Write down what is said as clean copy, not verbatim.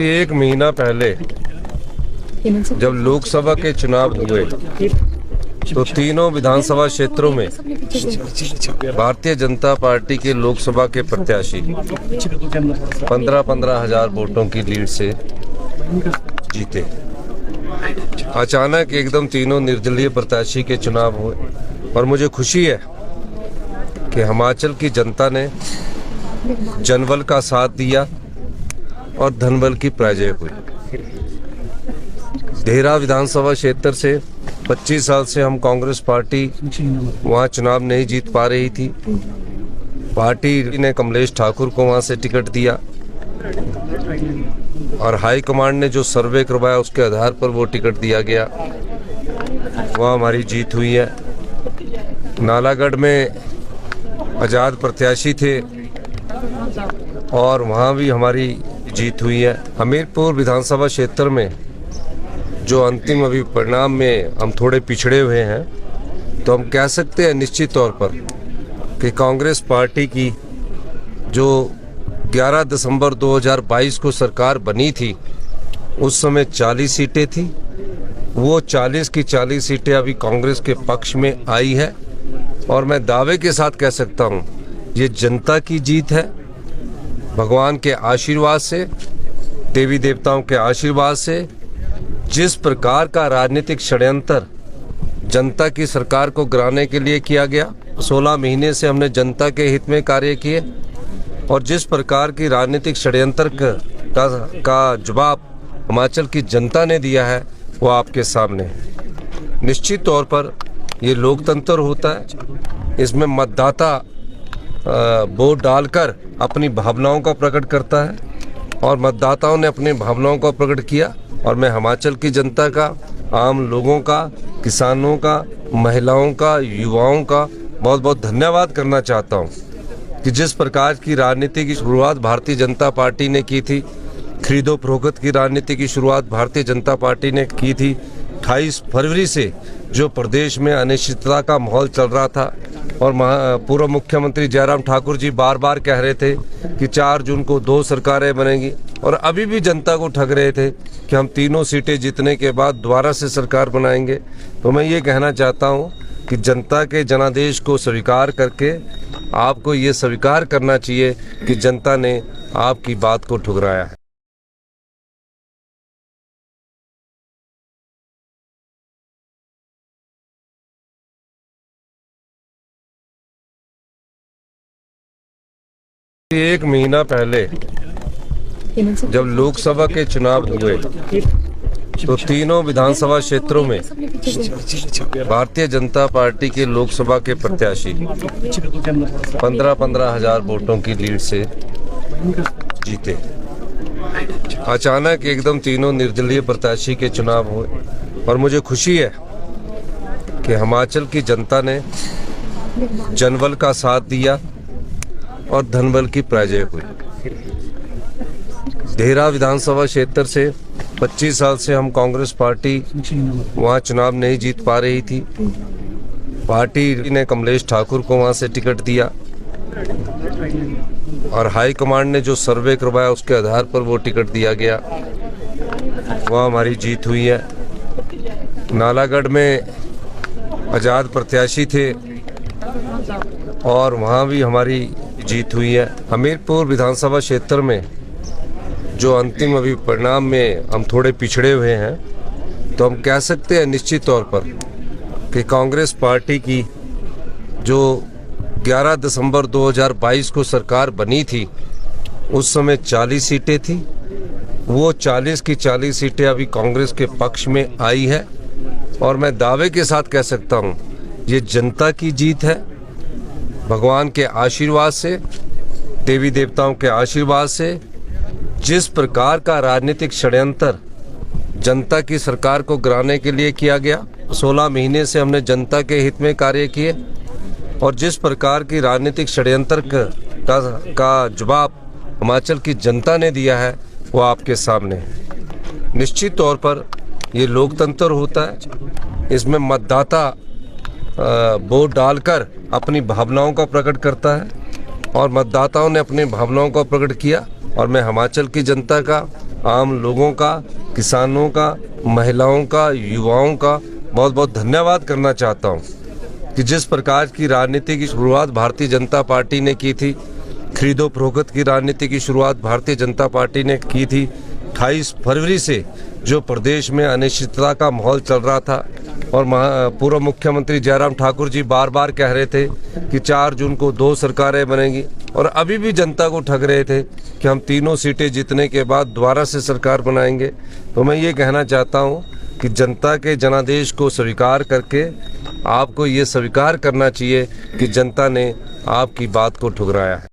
एक महीना पहले जब लोकसभा के चुनाव हुए तो तीनों विधानसभा क्षेत्रों में भारतीय जनता पार्टी के लोकसभा के प्रत्याशी 15-15 हजार वोटों की लीड से जीते। अचानक एकदम तीनों निर्दलीय प्रत्याशी के चुनाव हुए और मुझे खुशी है कि हिमाचल की जनता ने जनबल का साथ दिया और धनबल की पराजय हुई। देहरा विधानसभा क्षेत्र से 25 साल से हम कांग्रेस पार्टी वहां चुनाव नहीं जीत पा रही थी। पार्टी ने कमलेश ठाकुर को वहां से टिकट दिया और हाई कमांड ने जो सर्वे करवाया उसके आधार पर वो टिकट दिया गया। वहाँ हमारी जीत हुई है। नालागढ़ में आज़ाद प्रत्याशी थे और वहाँ भी हमारी जीत हुई है। हमीरपुर विधानसभा क्षेत्र में जो अंतिम अभी परिणाम में हम थोड़े पिछड़े हुए हैं, तो हम कह सकते हैं निश्चित तौर पर कि कांग्रेस पार्टी की जो 11 दिसंबर 2022 को सरकार बनी थी, उस समय 40 सीटें थी। वो 40 की 40 सीटें अभी कांग्रेस के पक्ष में आई है और मैं दावे के साथ कह सकता हूँ ये जनता की जीत है। भगवान के आशीर्वाद से, देवी देवताओं के आशीर्वाद से, जिस प्रकार का राजनीतिक षड्यंत्र जनता की सरकार को गिराने के लिए किया गया, 16 महीने से हमने जनता के हित में कार्य किए और जिस प्रकार की राजनीतिक षड्यंत्र का जवाब हिमाचल की जनता ने दिया है वो आपके सामने है। निश्चित तौर पर ये लोकतंत्र होता है, इसमें मतदाता वोट डालकर अपनी भावनाओं का प्रकट करता है और मतदाताओं ने अपनी भावनाओं का प्रकट किया और मैं हिमाचल की जनता का, आम लोगों का, किसानों का, महिलाओं का, युवाओं का बहुत बहुत धन्यवाद करना चाहता हूँ कि जिस प्रकार की राजनीति की शुरुआत भारतीय जनता पार्टी ने की थी, खरीदो फरोख्त की राजनीति की शुरुआत भारतीय जनता पार्टी ने की थी। 28 फरवरी से जो प्रदेश में अनिश्चितता का माहौल चल रहा था और पूर्व मुख्यमंत्री जयराम ठाकुर जी बार बार कह रहे थे कि 4 जून को 2 सरकारें बनेंगी और अभी भी जनता को ठग रहे थे कि हम तीनों सीटें जीतने के बाद दोबारा से सरकार बनाएंगे। तो मैं ये कहना चाहता हूँ कि जनता के जनादेश को स्वीकार करके आपको ये स्वीकार करना चाहिए कि जनता ने आपकी बात को ठुकराया है। एक महीना पहले जब लोकसभा के चुनाव हुए तो तीनों विधानसभा क्षेत्रों में भारतीय जनता पार्टी के लोकसभा के प्रत्याशी 15-15 हजार वोटों की लीड से जीते। अचानक एकदम तीनों निर्दलीय प्रत्याशी के चुनाव हुए और मुझे खुशी है कि हिमाचल की जनता ने जनबल का साथ दिया और धनबल की पराजय हुई। देहरा विधानसभा क्षेत्र से 25 साल से हम कांग्रेस पार्टी वहां चुनाव नहीं जीत पा रही थी। पार्टी ने कमलेश ठाकुर को वहां से टिकट दिया और हाई कमांड ने जो सर्वे करवाया उसके आधार पर वो टिकट दिया गया। वहाँ हमारी जीत हुई है। नालागढ़ में आज़ाद प्रत्याशी थे और वहाँ भी हमारी जीत हुई है। हमीरपुर विधानसभा क्षेत्र में जो अंतिम अभी परिणाम में हम थोड़े पिछड़े हुए हैं, तो हम कह सकते हैं निश्चित तौर पर कि कांग्रेस पार्टी की जो 11 दिसंबर 2022 को सरकार बनी थी, उस समय 40 सीटें थी। वो 40 की 40 सीटें अभी कांग्रेस के पक्ष में आई है और मैं दावे के साथ कह सकता हूँ ये जनता की जीत है। भगवान के आशीर्वाद से, देवी देवताओं के आशीर्वाद से, जिस प्रकार का राजनीतिक षड्यंत्र जनता की सरकार को गिराने के लिए किया गया, 16 महीने से हमने जनता के हित में कार्य किए और जिस प्रकार की राजनीतिक षड्यंत्र का जवाब हिमाचल की जनता ने दिया है वो आपके सामने है। निश्चित तौर पर ये लोकतंत्र होता है, इसमें मतदाता वोट डालकर अपनी भावनाओं का प्रकट करता है और मतदाताओं ने अपनी भावनाओं का प्रकट किया और मैं हिमाचल की जनता का, आम लोगों का, किसानों का, महिलाओं का, युवाओं का बहुत बहुत धन्यवाद करना चाहता हूँ कि जिस प्रकार की राजनीति की शुरुआत भारतीय जनता पार्टी ने की थी, खरीदो फरोख्त की राजनीति की शुरुआत भारतीय जनता पार्टी ने की थी। 28 फरवरी से जो प्रदेश में अनिश्चितता का माहौल चल रहा था और पूर्व मुख्यमंत्री जयराम ठाकुर जी बार बार कह रहे थे कि 4 जून को 2 सरकारें बनेंगी, और अभी भी जनता को ठग रहे थे कि हम 3 सीटें जीतने के बाद दोबारा से सरकार बनाएंगे। तो मैं ये कहना चाहता हूँ कि जनता के जनादेश को स्वीकार करके आपको ये स्वीकार करना चाहिए कि जनता ने आपकी बात को ठुकराया है।